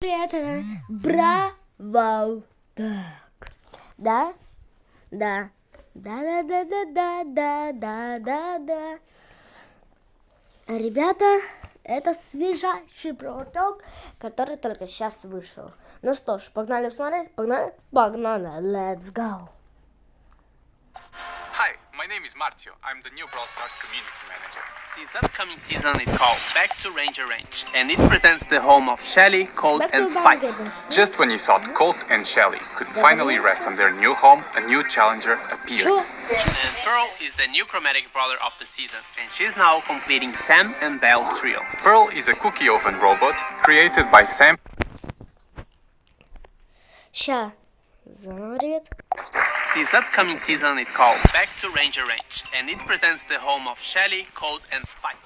Привет, браво. Так. Да. Ребята, это свежайший проводок, который только сейчас вышел. Ну что ж, погнали смотреть? Погнали? Let's go. Hi, my name is Marzio. I'm the new Brawl Stars community manager. This upcoming season is called Back to Ranger Range, and it presents the home of Shelly, Colt, and Spike. Just when you thought Colt and Shelly could finally rest on their new home, a new challenger appeared. And Pearl is the new chromatic brawler of the season, and she's now completing Sam and Belle's trio. Pearl is a cookie oven robot created by Sam. Ща. Заново, ребят. This upcoming season is called Back to Ranger Range, and it presents the home of Shelly, Colt, and Spike.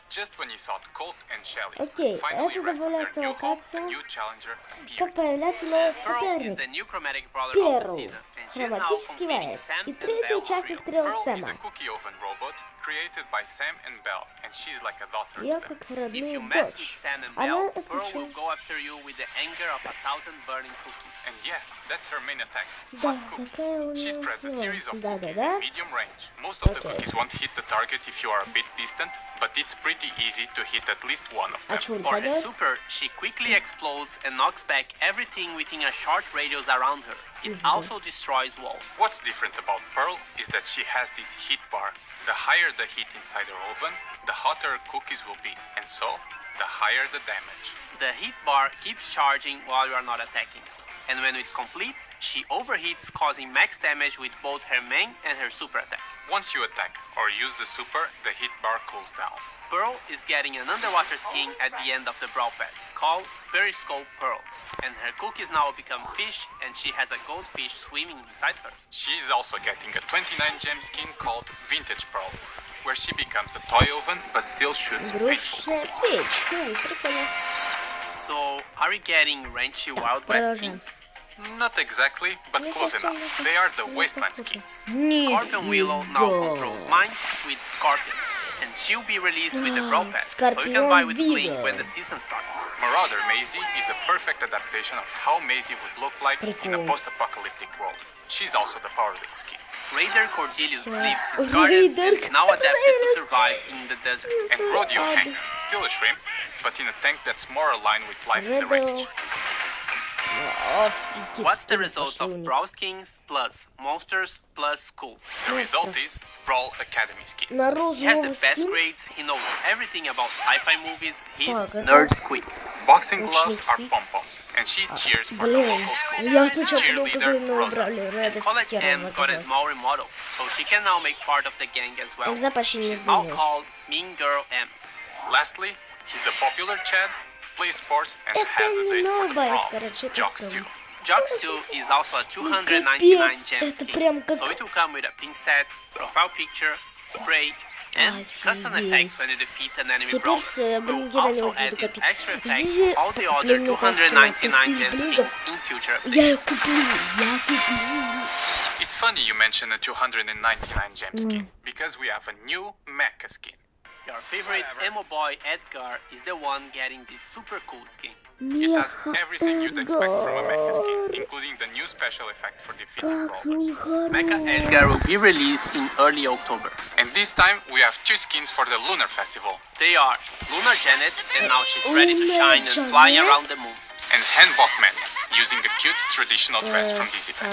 Just when you thought Colt and Shelly Окей, finally это rest on their добавляется new home, a локация, new challenger appeared. как появляется новый Pearl is соперник. the new chromatic brawler of the Перл, season, and she's now хроматический completing вес. Sam И and третий Belle's участник trio. трио Pearl is Сэма. a cookie oven robot created by Sam and Belle, and she's like a daughter Я to them. как If родную you mess with дочь. Sam and Она Belle, Pearl will отвечает. go after you with the anger of 1,000 burning cookies. And yeah, that's her main attack. Да, Hot cookies. такая у She нее spreads a сила. series of cookies Да. in medium range. Most of the Okay. cookies won't hit the target if you are a bit distant, but it's pretty easy to hit at least one of А them. что он For her поделает? super, she quickly explodes and knocks back everything within a short radius around her. It also destroys walls. What's different about Pearl is that she has this heat bar. The higher the heat inside her oven, the hotter her cookies will be, and so, the higher the damage. The heat bar keeps charging while you are not attacking. And when it's complete, she overheats, causing max damage with both her main and her super attack. Once you attack or use the super, the heat bar cools down. Pearl is getting an underwater skin at the end of the Brawl Pass, called Periscope Pearl. And her cookies now become fish, and she has a goldfish swimming inside her. She is also getting a 29 gem skin called Vintage Pearl, where she becomes a toy oven but still shoots painful Игрушечная cookies. печь. Прикольно. So, are we getting Ranchy Wild West skins? Not exactly, but Не close совсем enough. это. They are the Не Wasteland похоже. skins. Scorpion Willow now controls Нифига. mines with Scorpion, and she'll be released with the Brawl Pass, so you can Scorpion buy with Blink Willow. when the season starts. Marauder Maisie is a perfect adaptation of how Maisie would look like in a Прикол. post-apocalyptic world. She's also the Power Link skin. Raider Cordelius leaves his Raider garden and is now adapted to survive in the desert. And Rodeo Hank, still a shrimp, but in a tank that's more aligned with life in the range. What's the result of Brawl Skins plus Monsters plus School? The result is Brawl Academy skins. На He has the розовом best скин. grades, he knows everything about sci-fi movies, he's Так, это- nerd squeak. Boxing gloves Ученик are skin. pom-poms, and she cheers for the Блин, local school. я сначала подумал, Cheerleader когда его Rosa. убрали. Но это College стикеры M got a small remodel, so she can now make part of the gang as well. Глаза почти не She's now изменились. called Mean Girl M's. Lastly, he's the popular Chad, plays sports, and Это has a не date for the новое, prom. короче, это Jocks что? too. Jocks 2 is also a 299 капец, gem это skin, прям как- so it will come with a pink set, profile picture, spray, and custom Офигеть. effects when you defeat an enemy Теперь brawler. всё, я We'll блинки на него also add буду this копить. extra effect Здесь to all the other блин, это 299 gem блинков. skins in future Я ее updates. куплю. It's funny you mention a 299 gem skin, because we have a new mecha skin. Your favorite emo boy Edgar is the one getting this super cool skin. It has Меха everything you'd expect from a mecha skin, Эдгар. including the new special effect for defeating Как brawlers. он Mecha хорош. Edgar will be released in early October. And this time we have two skins for the Lunar Festival, They are Lunar Janet, and now she's ready to Lunar shine and fly Janet? around the moon. and Hanbok Man, using the cute traditional dress from this event.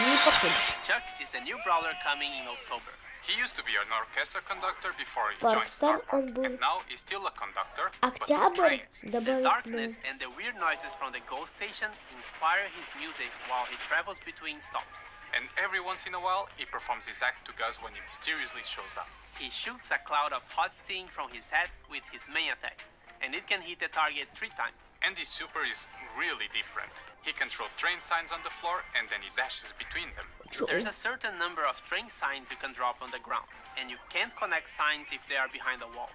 Не подходит. Chuck is the new brawler coming in October. He used to be an orchestra conductor before he Парк joined Стар Star он Park, был. and now he's still a conductor, but through Октябрь trains. The добавится. darkness and the weird noises from the ghost station inspire his music while he travels between stops. And every once in a while, he performs his act to Gus when he mysteriously shows up. He shoots a cloud of hot steam from his head with his main attack, and it can hit the target 3 times. And his super is really different. He can throw train signs on the floor and then he dashes between them. There's a certain number of train signs you can drop on the ground, and you can't connect signs if they are behind a wall.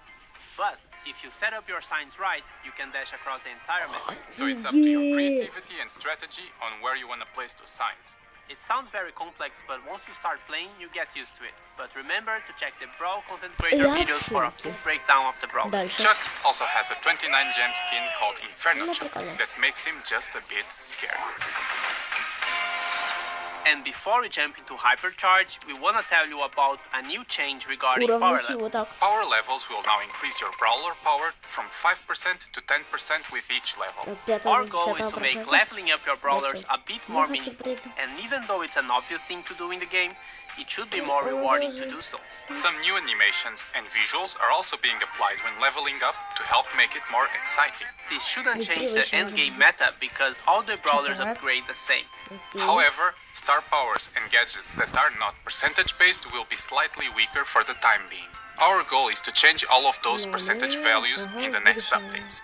But if you set up your signs right, you can dash across the entire map. So it's up to your creativity and strategy on where you want to place those signs. It sounds very complex, but once you start playing, you get used to it. But remember to check the Brawl content creator videos for a full breakdown of the Brawl. Дальше. Chuck also has a 29 gem skin called Inferno Ну, Chuck прикольно. that makes him just a bit scary. And before we jump into Hypercharge, we want to tell you about a new change regarding Уровни power силы, level. так. Power levels will now increase your brawler power from 5% to 10% with each level. Our goal is to make leveling up your brawlers a bit more хочу meaningful. пройти. And even though it's an obvious thing to do in the game, it should be more rewarding to do so. Some new animations and visuals are also being applied when leveling up to help make it more exciting. This shouldn't change the endgame meta because all the brawlers upgrade the same. However, star powers and gadgets that are not percentage based will be slightly weaker for the time being. Our goal is to change all of those percentage values in the next updates.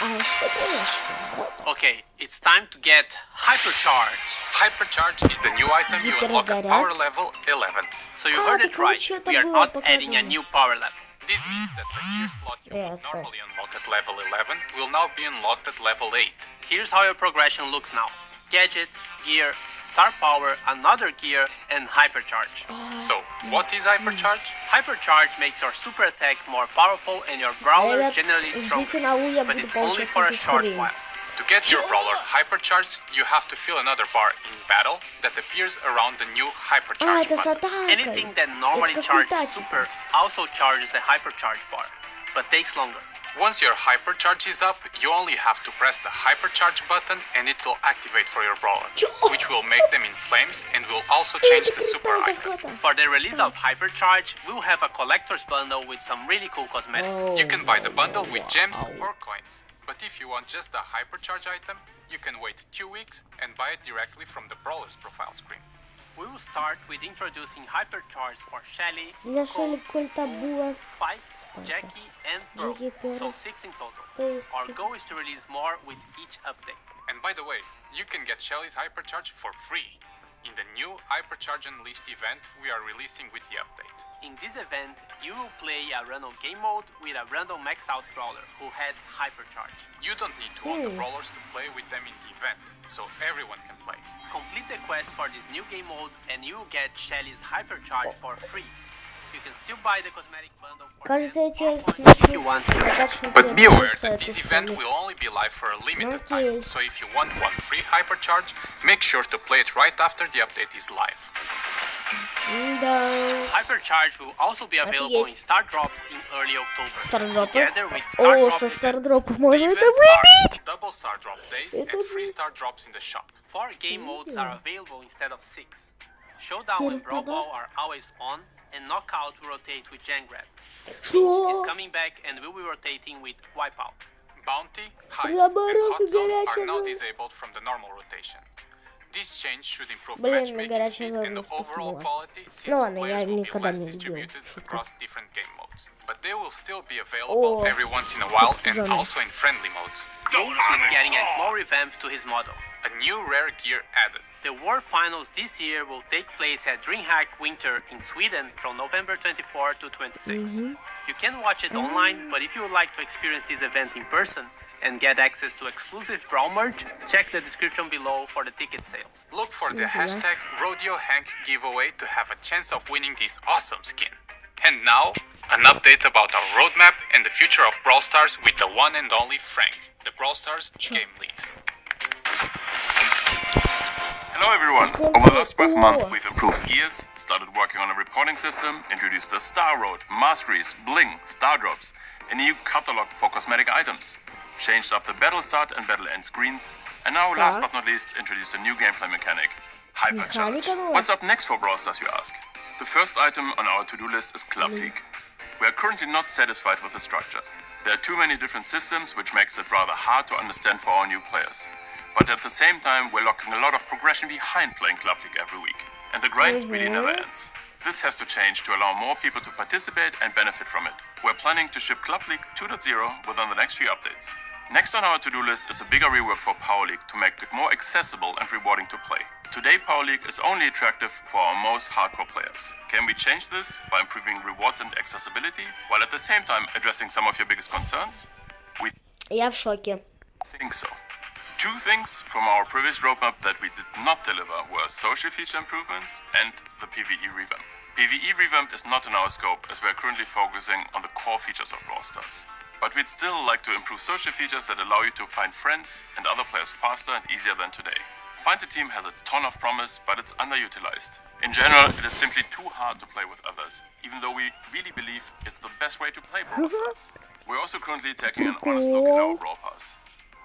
А что конечно? Okay, it's time to get Hypercharge. Hypercharge is the new item you unlock at power level 11. So you heard it right, we are not adding a new power level. This means that the gear slot you Yeah, would so- normally unlock at level 11 will now be unlocked at level 8. Here's how your progression looks now. Gadget, gear, star power, another gear, and Hypercharge. So, what is Hypercharge? Hypercharge makes your super attack more powerful and your brawler Ребят, generally ждите stronger. на У, я But буду it's only получать for a этот short стрим. while. To get your brawler hypercharged, you have to fill another bar in battle that appears around the new А, hypercharge это с button. атакой. Anything that normally Это charges круто. super also charges the Hypercharge bar, but takes longer. Once your hypercharge is up, you only have to press the hypercharge button and it will activate for your brawler, which will make them in flames and will also change the super icon. For the release of Hypercharge, we'll have a collector's bundle with some really cool cosmetics. You can buy the bundle with gems or coins. But if you want just the hypercharge item, you can wait 2 weeks and buy it directly from the brawler's profile screen. We will start with introducing Hypercharge for Shelly, Для Cole, Шелли сколько было? Spike, Jackie, and Pearl, Jackie, Pearl. so 6 in total. То есть Our goal is to release more with each update. And by the way, you can get Shelly's hypercharge for free in the new Hypercharge Unleashed event we are releasing with the update. In this event, you will play a random game mode with a random maxed out brawler who has Hypercharge. You don't need to own the brawlers to play with them in the event, so everyone can play. Complete the quest for this new game mode and you will get Shelly's Hypercharge for free. You can still buy the cosmetic bundle for Кажется, я теперь if you want to. But be aware that this event will only be live for a limited time, Okay. so if you want one free hypercharge, make sure to play it right after the update is live. Да. Hypercharge will also be available in Офигеть. Star Drops in early October. Стардропы. Together with Star О, Drop со events. стардропов The можно это events выбить! are double star drop days Это and free будет. star drops in the shop. 4 game modes are available instead of 6. Showdown and Brawl Ball are always on, and Knockout will rotate with Gen Grab. Что? Is coming back and will be rotating with Wipeout. Bounty, Heist, Наоборот, and Hot Zone are горячая now зона. disabled from the normal rotation. This change should improve Блин, matchmaking горячая speed зона and не overall вспыхнула. quality since Ну ладно, players я will be никогда less не любил. distributed across different game modes. But they will still be available О, every once in a while and зона. also in friendly modes. He's getting a small revamp to his model. A new rare gear added. The World Finals this year will take place at DreamHack Winter in Sweden from November 24 to 26. You can watch it online, but if you would like to experience this event in person and get access to exclusive Brawl merch, check the description below for the ticket sale. Look for the hashtag RodeoHank giveaway to have a chance of winning this awesome skin. And now, an update about our roadmap and the future of Brawl Stars with the one and only Frank, the Brawl Stars game lead. Hello everyone! Over the last 12 months we've improved gears, started working on a reporting system, introduced the Star Road, Masteries, Bling, Star Drops, a new catalog for cosmetic items, changed up the battle start and battle end screens, and now last but not least introduced a new gameplay mechanic, Hypercharge. Mechanical? What's up next for Brawl Stars, you ask? The first item on our to-do list is Club League. We are currently not satisfied with the structure. There are too many different systems, which makes it rather hard to understand for our new players. But at the same time, we're locking a lot of progression behind playing Club League every week. And the grind really never ends. This has to change to allow more people to participate and benefit from it. We're planning to ship Club League 2.0 within the next few updates. Next on our to-do list is a bigger rework for Power League to make it more accessible and rewarding to play. Today Power League is only attractive for our most hardcore players. Can we change this by improving rewards and accessibility, while at the same time addressing some of your biggest concerns? We Я в шоке. think so. Two things from our previous roadmap that we did not deliver were social feature improvements and the PvE revamp. PvE revamp is not in our scope as we are currently focusing on the core features of Brawl Stars. But we'd still like to improve social features that allow you to find friends and other players faster and easier than today. Find a Team has a ton of promise, but it's underutilized. In general, it is simply too hard to play with others, even though we really believe it's the best way to play Brawl Stars. We're also currently taking an honest look at our Brawl Pass.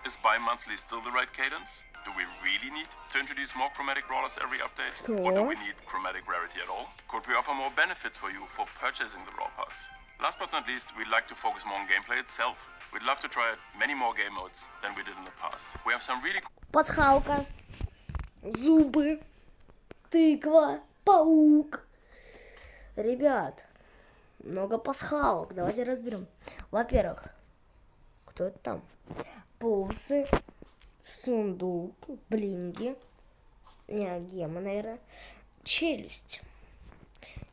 Is bi-monthly still the right cadence? Do we really need to introduce more chromatic brawlers every update? Or do we need chromatic rarity at all? Could we offer more benefits for you for purchasing the Brawl Pass? Last but not least, we'd like to focus more on gameplay itself. We'd love to try out many more game modes than we did in the past. We have some really Пасхалка. Зубы. Тыква. Паук. Ребят, много пасхалок. Давайте разберем. Во-первых, кто это там? Пулсы. Сундук. Блинги. Не, гема, наверное. Челюсть.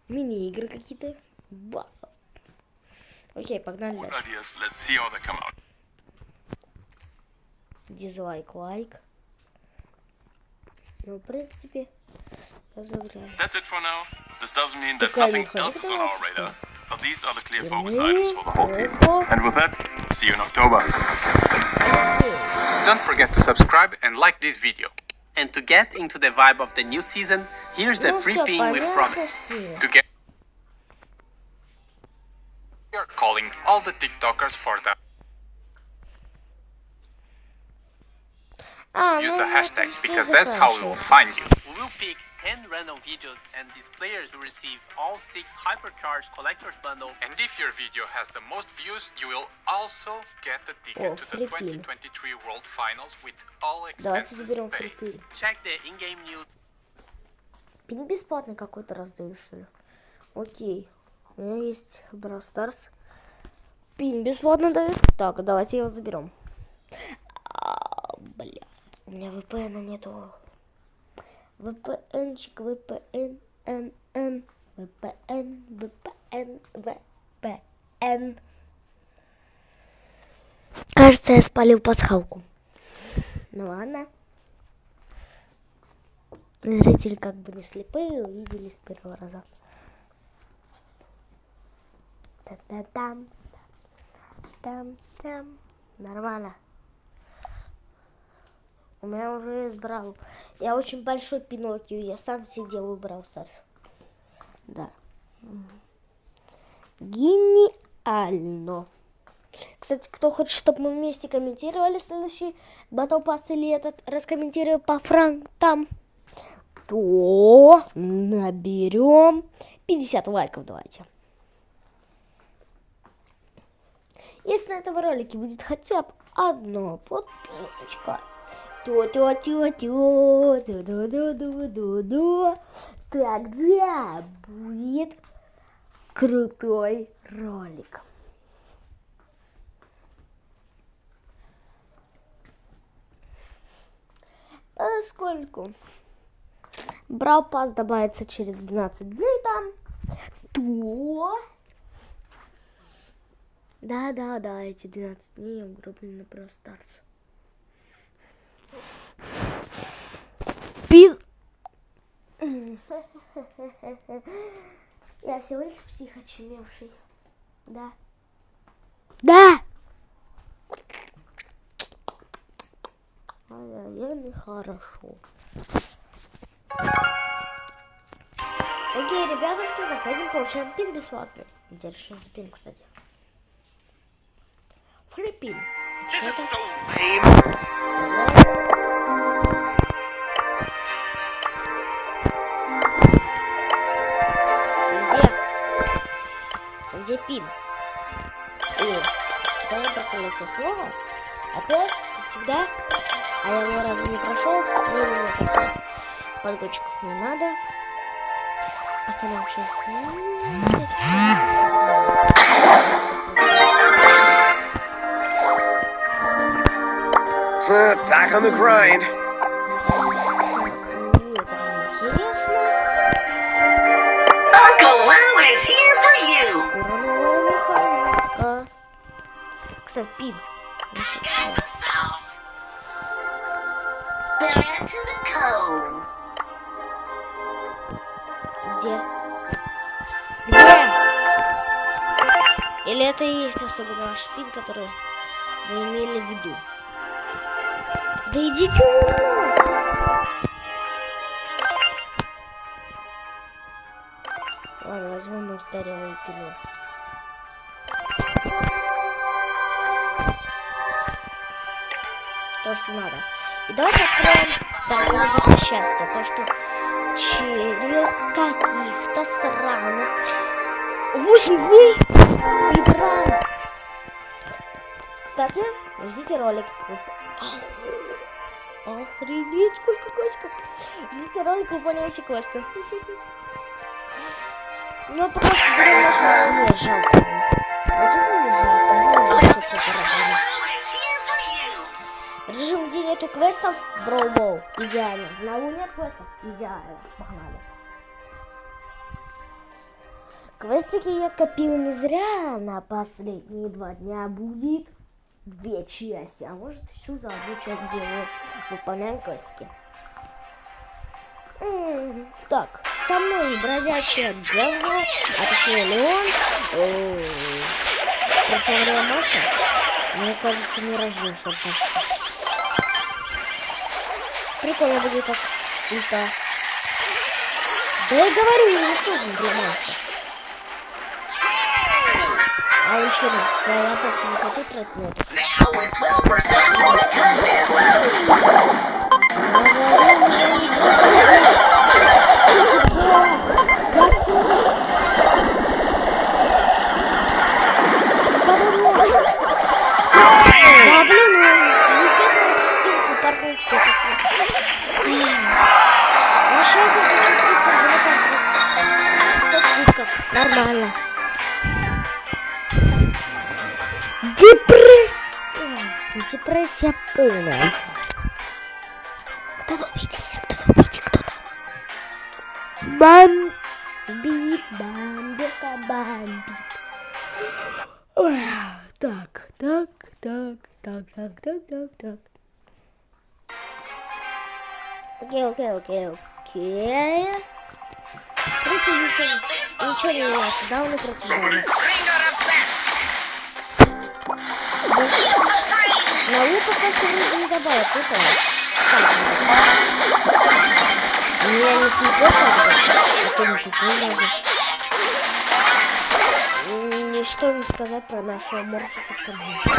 Мини-игры какие-то. Вау. Окей, погнали дальше. Дизлайк, лайк. Ну, в принципе, разобрали. That's it for now. This doesn't mean that nothing else is on our radar. But these are the clear focus items for the whole team. And with that, see you in October. Don't forget to subscribe and like this video. And to get into the vibe of the new season, here's the free pin we've promised. To get we are calling all the TikTokers for that. Use the hashtags because that's how we will find you. We will pick 10 random videos and these players will receive all 6 hypercharged collector's bundle. And if your video has the most views, you will also get a ticket to the 2023 World Finals with all expenses paid. Check the in-game news. Пин бесплатный какой-то раздают, что ли? Окей. У меня есть Brawl Stars. Пин бесплатно дают. Так, давайте его заберем. Бля. У меня VPN нету. VPN-чик, VPN, VPN, VPN, VPN. Кажется, я спалил пасхалку. Ну ладно. Зрители как бы не слепые, увидели с первого раза. Та-та-там. Там-там. Нормально. У меня уже есть Brawl. Я очень большой Пиноккио. Я сам сидел и Brawl Stars. Да. Гениально. Кстати, кто хочет, чтобы мы вместе комментировали следующий Battle Pass или этот, раскомментирую по франкам, то наберем 50 лайков. Давайте. Если на этом ролике будет хотя бы одна подписочка, тогда будет крутой ролик. Поскольку Brawl Pass добавится через 12 дней там, то... Да, эти 12 дней угроблены на Brawl Stars. Я всего лишь псих очумевший. Да. Наверное, хорошо. Окей, ребятушки, заходим, получаем пин бесплатный. Держи за пин, кстати. Фрипин. Где пин? Давай проколется слово. Опять, как всегда. А я его разу не прошел. Подгончиков не надо. Посмотрим сейчас. Back on the grind. Интересно. Uncle Lou is here for you. Кстати, пин. Get to the cone. Где? Где? Или это и есть особенно ваш пин, который вы имели в виду? Да идите вы нахуй! Ладно, возьмем устарелые пины. То, что надо. И давайте откроем торговое счастье. То, что через каких-то сраных 8 дней играем. Кстати, ждите ролик. Охренеть, сколько квестов. Ждите ролик, выполняем все квесты. Ну, пока что берем нашу... Не, жалко. Вот это не жалко. Режим, где нету квестов, броубол. Идеально. На Луне нет квестов. Идеально. Погнали. Квестики я копил не зря. На последние 2 дня будет 2 части. А может всю за 1 часть делаю. Выполняем квестики. Так, со мной бродячая говно, а точнее Леон. Прошло время Маша. Мне кажется, не рожден, чтобы так. Прикольно будет как ульта. Да я говорю, я не создан для Маша. А он что, своя эпохи не хотит тратить на это? Нормально. Депрессия полная. Кто-то увидел меня, кто-то увидел, кто-то. Бомбит, бомбилка, бомбит. Ой, так. Окей. Короче, ничего не меняется, да, он и против дома. На лука просто вроде не добавят, это меня не слепо, ничто не сказать про нашего Мортиса в комнате.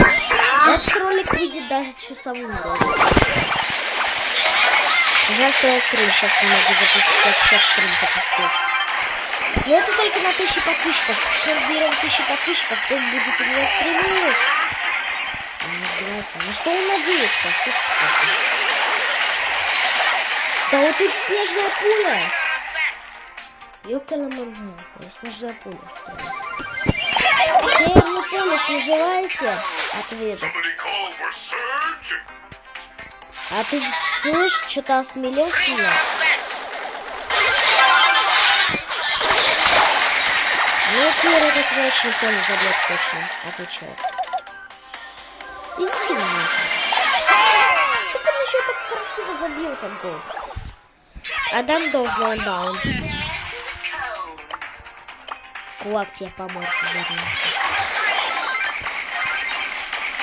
Этот ролик выйдет даже часовым роликом. Жаль, что я стрим сейчас не могу запустить, я сейчас стрим запустил. Но это только на 1000 подписчиков. Как берем 1000 подписчиков, то будет у меня стримировать. На что он надеется? Да вот тут снежная пуля. Ёкала-мама, снежная пуля. Северную полюс не желаете ответить? А ты слышишь, что-то осмелел сильно? Ну, теперь этот врач никто не забьет точно, отвечает. Иди мне. Ты там еще так красиво забил там гол. Адам должен даун. Кулак тебе поможет.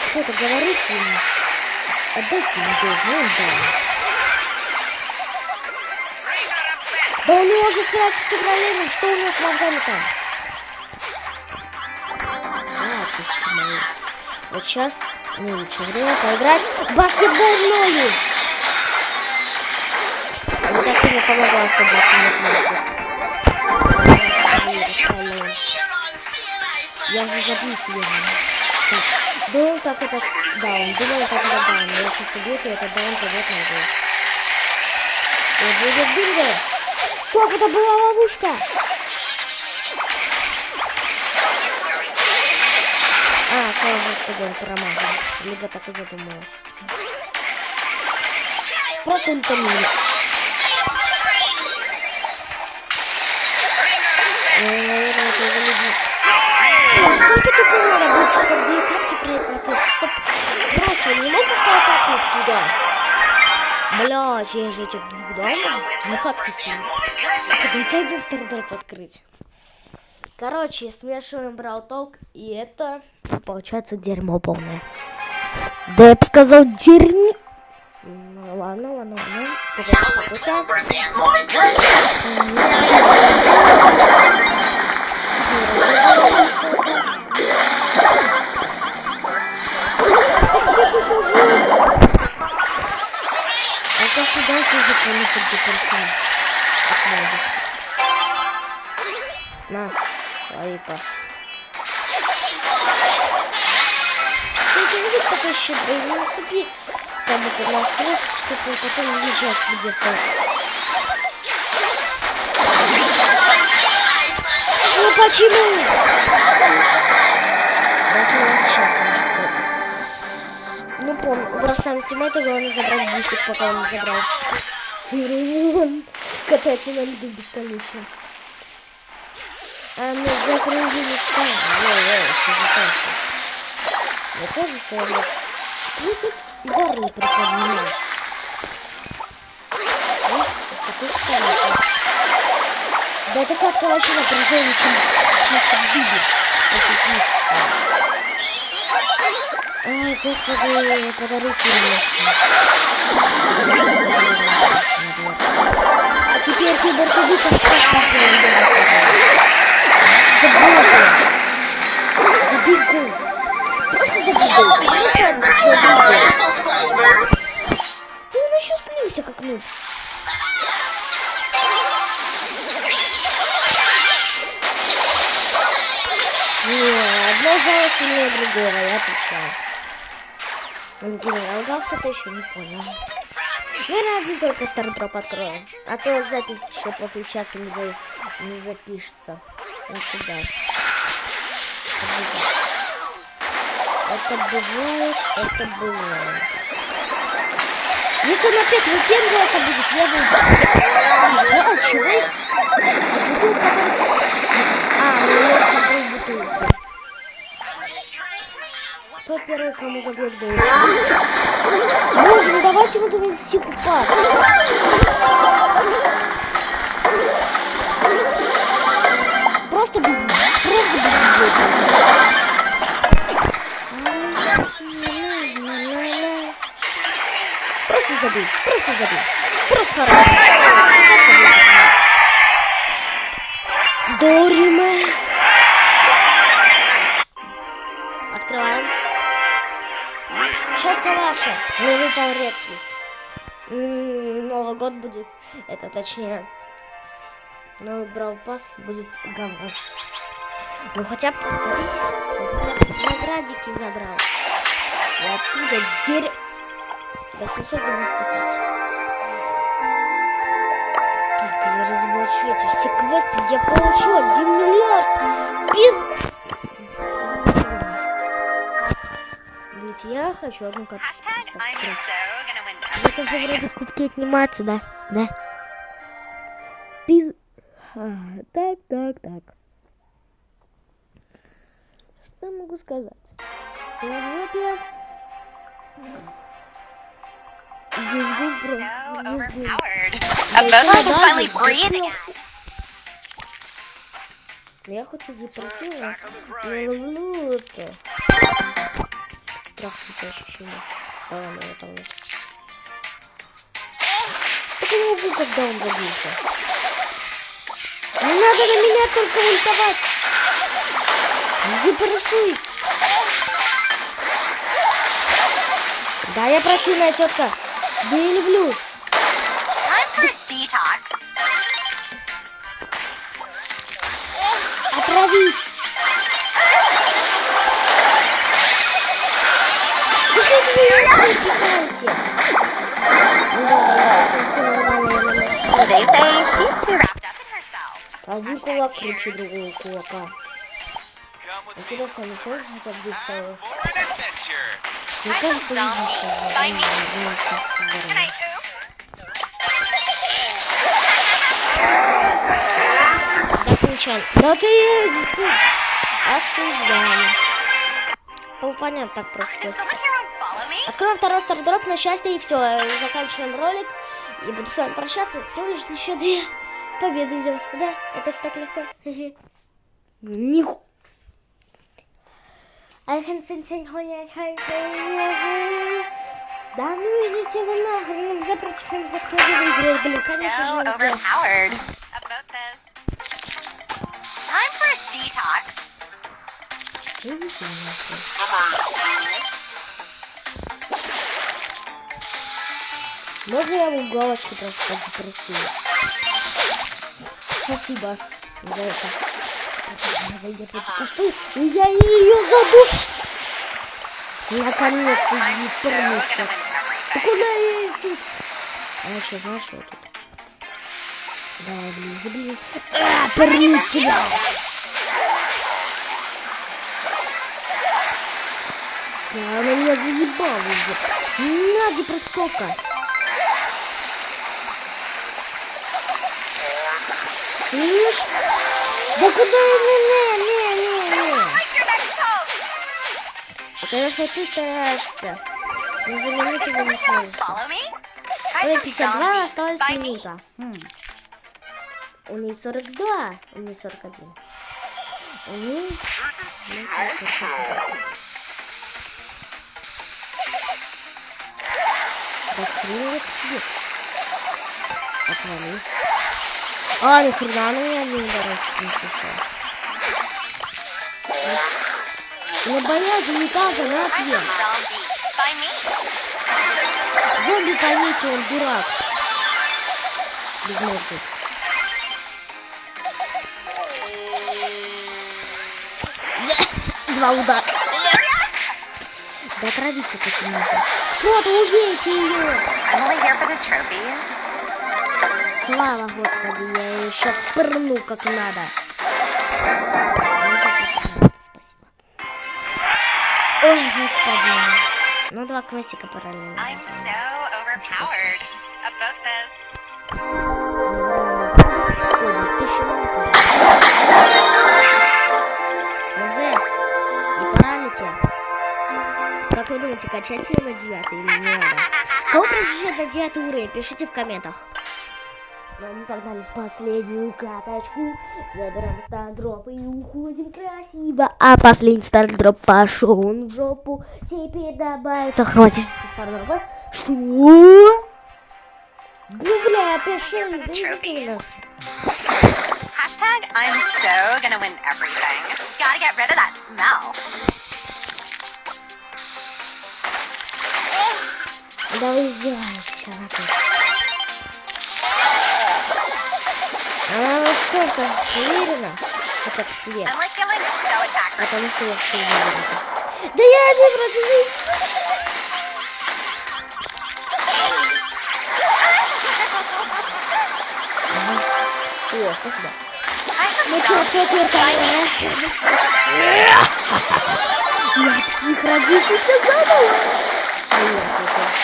Кто-то говорит ему. Отдайте ему должен, он даун. Да у него же связь с игролемом, что у него с мозгами там? Вот сейчас не лучшее время поиграть в баскетбол в ноги. Вот так и не помогла собой. Я же забью тебя. Думал, как это даун. Думал, как это даун. Я сейчас убью, и это даун зовет на гол. И будет бинго. Стоп, это была ловушка. Слава Господи, он промазал. Либо так и задумалась. Просто утомили. Наверное, это его любит. Сколько ты было работать, чтобы 2 клетки проехать? Просто не мог как-то атакнуть туда. Блядь, я же этих двух дам. Не подписываю. Давайте один стартап открыть. Короче, смешиваем брауток, и это получается дерьмо полное. Да я бы сказал дерьмо. Ну, ладно. Спокойно. А как сюда уже полностью диперсам? На, лайка. Ты видишь, такой щедрый, не наступи кому-то на хвост, чтобы потом лежать где-то. Ну почему? Ну помню, просто сам тиммейта главное забрать бустик, пока он не забрал. Он катается на льду бесконечно. А мы закружили стан. Что заканчивается? Мне кажется, я тут горло приподнимаю. Какой стан? Да это как-то вообще напряжение, чем биби. Ой, господи, подарите мне. А теперь киберкубика забей гол. Просто забей гол. Да он еще слился как нуб. Не, одно жало сильнее другого, я отвечаю. Он лгался-то еще не понял. Наверное, один только старый дроп откроем. А то запись еще после часа не запишется. Вот сюда. Это бывает. Если он опять выпендриваться будет, я буду... А, чего? Ну бутылки. Кто первый, кому забьет гол? Боже, ну давайте мы будем все купать. Просто беги. Просто забей. Просто Дорима. Открываем. Счастье ваше. Не выпал редкий. Новый год будет. Это точнее. Новый брал пас будет говно. Ну хотя бы наградики забрал. И оттуда 895. Только я разоблачу эти все квесты. Я получу 1 миллиард. Без... Ведь я хочу одну карточку. Это же вроде кубки отниматься, да? Да. Так. Что я могу сказать? Я хоть и депрессивна, но люблю это. Трахнутое ощущение. Да ладно, я там нет. Так я не могу, когда он забился. Не надо на меня только ультовать. Депрессуй. Да, я противная тетка. Да я люблю. Отравись. Вы что это меня питаете? Один кулак круче другого кулака. Интересно, не сегодня хотя бы 10 целых? Мне кажется, так, ничего. Да ты осуждаем. Ну, понятно, так просто. Откроем второй стардроп на счастье и все. Заканчиваем ролик. И буду с вами прощаться. Всего лишь еще 2 победы сделать. Да, это же так легко. Ниху. Да ну идите вы нахрен, нельзя против них за кто выиграет, блин, конечно же нельзя. Time for a detox. Можно я в уголочке просто попросила? Спасибо за это. Зайдет в эту кусту, и я ее задушу. Наконец-то не промышлял. Ты куда я иду? А что, знаешь, что тут? Давай, ближе. Порнуть тебя! Она меня заебала уже. Надя, просока. Слышь? Да куда я? Не. Конечно, ты стараешься. Но за минуту вы не сможете. Ой, 52, осталась минута. У ней 42, у ней 41. У ней 41. Да хрен свет. Отвали. А, ни хрена, ну я не дорожку не слышала. Не боясь унитаза на ответ. Зомби, поймите, он дурак. Без мозга. Два удара. Да отравиться почему-то. Вот, убейте ее. Слава Господи, я ее сейчас пырну как надо. Ой, Господи. Ну, 2 квестика параллельно. Как вы думаете, качать ее на 9 или не надо? Кого прочитать на 9 уровень, пишите в комментах. Ну, мы погнали в последнюю каточку. Забираем стардроп и уходим красиво. А последний стардроп пошел он в жопу. Теперь добавится хватит стардропа. Что? Ну, бля, пиши, видите нас. Hashtag I'm so gonna win everything. Gotta get rid of that smell. Да вы издеваетесь, что-то уверена, хотя бы себе. Потому что я все уверена. Да я не против. О, спасибо. Ну что, кто теперь? Я псих, родившийся заново.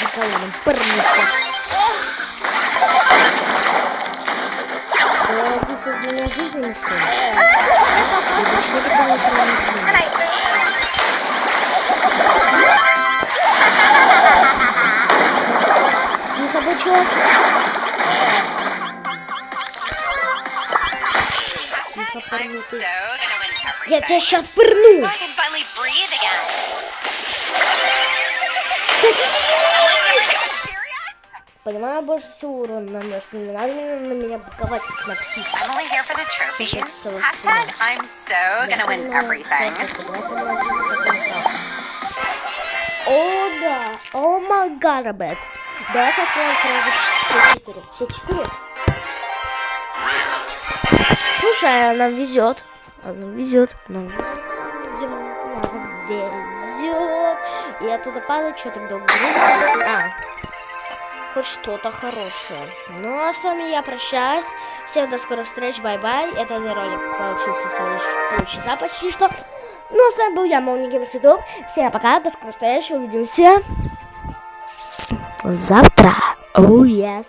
Николаем порнуться. Ты родился в меня жизни, что ли? Что ты делаешь? Тихо, бычок. Тихо, порнутый. Я тебя сейчас пырну. Понимаю, больше всего урона нанес. Не надо на меня боковать, как на психа. О, да. О, май гарабет. Давайте откроем сразу все 4. Слушай, нам везет. Нам везет. И оттуда падает, что так долго. Хоть что-то хорошее. Ну а с вами я прощаюсь. Всем до скорых встреч, бай-бай. Это ролик получился всего лишь полчаса почти что. Ну а с вами был я, Молния Геймс Ютуб. Всем пока, до скорых встреч, увидимся завтра. Oh yes.